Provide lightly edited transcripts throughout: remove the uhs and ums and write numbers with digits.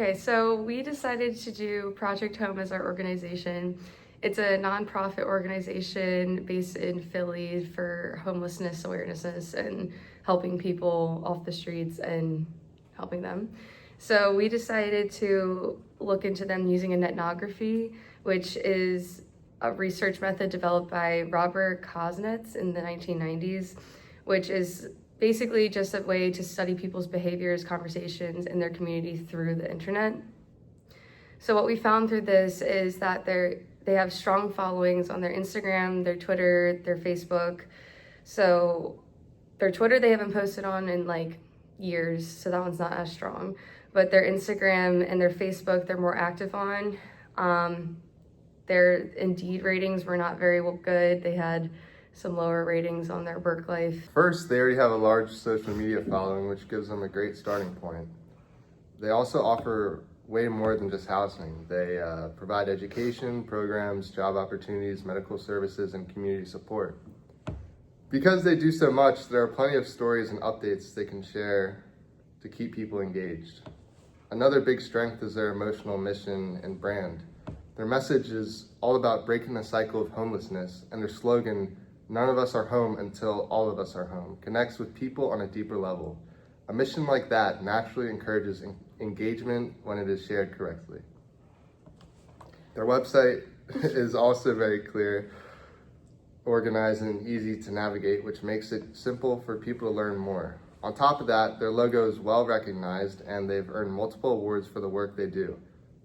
Okay, so we decided to do Project Home as our organization. It's a nonprofit organization based in Philly for homelessness awareness and helping people off the streets and helping them. So we decided to look into them using an ethnography, which is a research method developed by Robert Kosnetz in the 1990s, which is basically just a way to study people's behaviors, conversations in their community through the internet. So what we found through this is that they have strong followings on their Instagram, their Twitter, their Facebook. So their Twitter they haven't posted on in like years, so that one's not as strong. But their Instagram and their Facebook, they're more active on. Their Indeed ratings were not very good. They had some lower ratings on their work life. First, they already have a large social media following, which gives them a great starting point. They also offer way more than just housing. They provide education, programs, job opportunities, medical services, and community support. Because they do so much, there are plenty of stories and updates they can share to keep people engaged. Another big strength is their emotional mission and brand. Their message is all about breaking the cycle of homelessness, and their slogan, "None of us are home until all of us are home," connects with people on a deeper level. A mission like that naturally encourages engagement when it is shared correctly. Their website is also very clear, organized, and easy to navigate, which makes it simple for people to learn more. On top of that, their logo is well recognized and they've earned multiple awards for the work they do.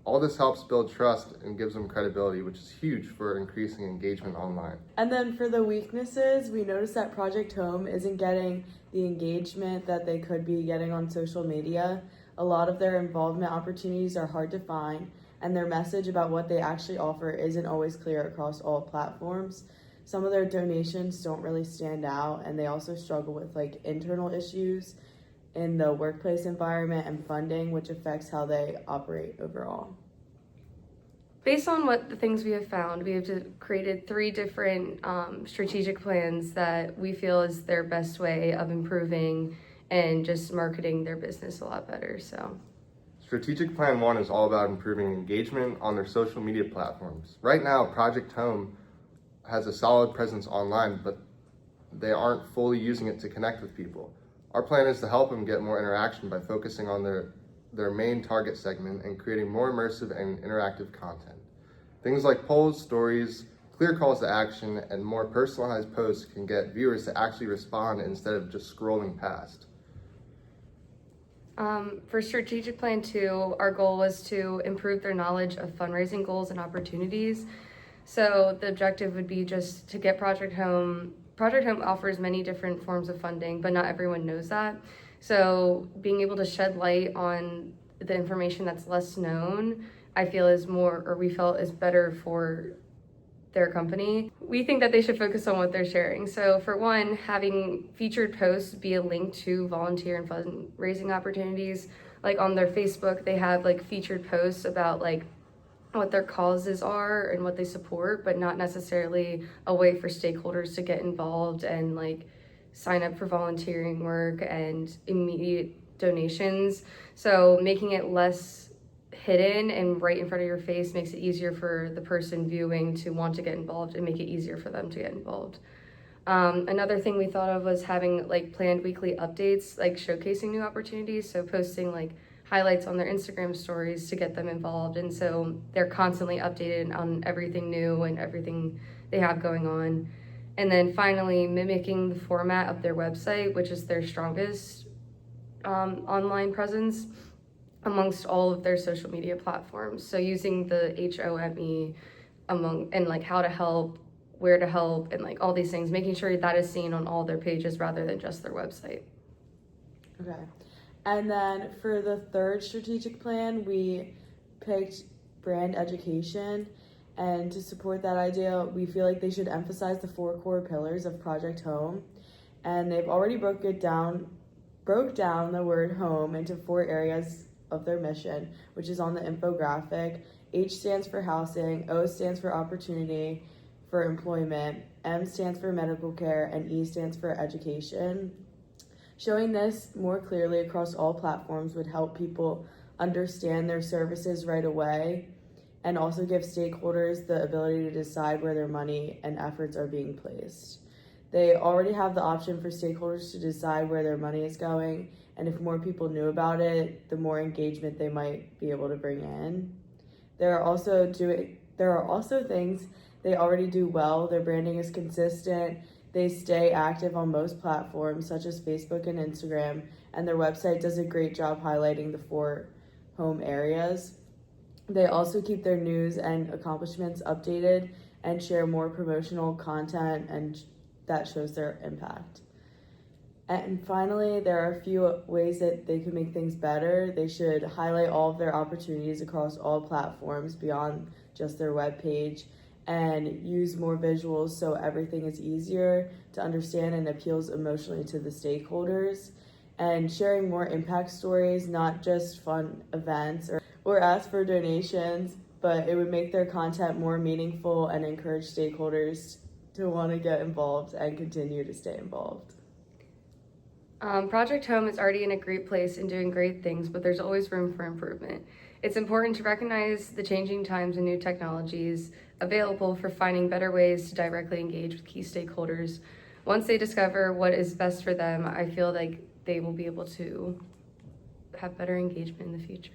All this helps build trust and gives them credibility, which is huge for increasing engagement online. And then for the weaknesses, we noticed that Project Home isn't getting the engagement that they could be getting on social media. A lot of their involvement opportunities are hard to find, and their message about what they actually offer isn't always clear across all platforms. Some of their donations don't really stand out, and they also struggle with like internal issues in the workplace environment and funding, which affects how they operate overall. Based on what the things we have found, we have created 3 different strategic plans that we feel is their best way of improving and just marketing their business a lot better. So, Strategic Plan 1 is all about improving engagement on their social media platforms. Right now, Project Home has a solid presence online, but they aren't fully using it to connect with people. Our plan is to help them get more interaction by focusing on their main target segment and creating more immersive and interactive content. Things like polls, stories, clear calls to action, and more personalized posts can get viewers to actually respond instead of just scrolling past. For Strategic Plan 2, our goal was to improve their knowledge of fundraising goals and opportunities. So the objective would be just to get Project Home. Project Home offers many different forms of funding, but not everyone knows that. So being able to shed light on the information that's less known, I feel we felt is better for their company. We think that they should focus on what they're sharing. So for one, having featured posts be a link to volunteer and fundraising opportunities. Like on their Facebook, they have like featured posts about like what their causes are and what they support, but not necessarily a way for stakeholders to get involved and like sign up for volunteering work and immediate donations. So making it less hidden and right in front of your face makes it easier for the person viewing to want to get involved and make it easier for them to get involved. Another thing we thought of was having like planned weekly updates, like showcasing new opportunities. So posting like highlights on their Instagram stories to get them involved. And so they're constantly updated on everything new and everything they have going on. And then finally, mimicking the format of their website, which is their strongest online presence amongst all of their social media platforms. So using the HOME and like how to help, where to help, and like all these things, making sure that is seen on all their pages rather than just their website. Okay. And then for the third strategic plan, we picked brand education. And to support that idea, we feel like they should emphasize the 4 core pillars of Project Home. And they've already broke down the word home into 4 areas of their mission, which is on the infographic. H stands for housing, O stands for opportunity for employment, M stands for medical care, and E stands for education. Showing this more clearly across all platforms would help people understand their services right away, and also give stakeholders the ability to decide where their money and efforts are being placed. They already have the option for stakeholders to decide where their money is going, and if more people knew about it, the more engagement they might be able to bring in. There are also things they already do well. Their branding is consistent. They stay active on most platforms such as Facebook and Instagram, and their website does a great job highlighting the 4 home areas. They also keep their news and accomplishments updated and share more promotional content, and that shows their impact. And finally, there are a few ways that they could make things better. They should highlight all of their opportunities across all platforms beyond just their webpage, and use more visuals so everything is easier to understand and appeals emotionally to the stakeholders. And sharing more impact stories, not just fun events or ask for donations, but it would make their content more meaningful and encourage stakeholders to want to get involved and continue to stay involved. Project Home is already in a great place and doing great things, but there's always room for improvement. It's important to recognize the changing times and new technologies available for finding better ways to directly engage with key stakeholders. Once they discover what is best for them, I feel like they will be able to have better engagement in the future.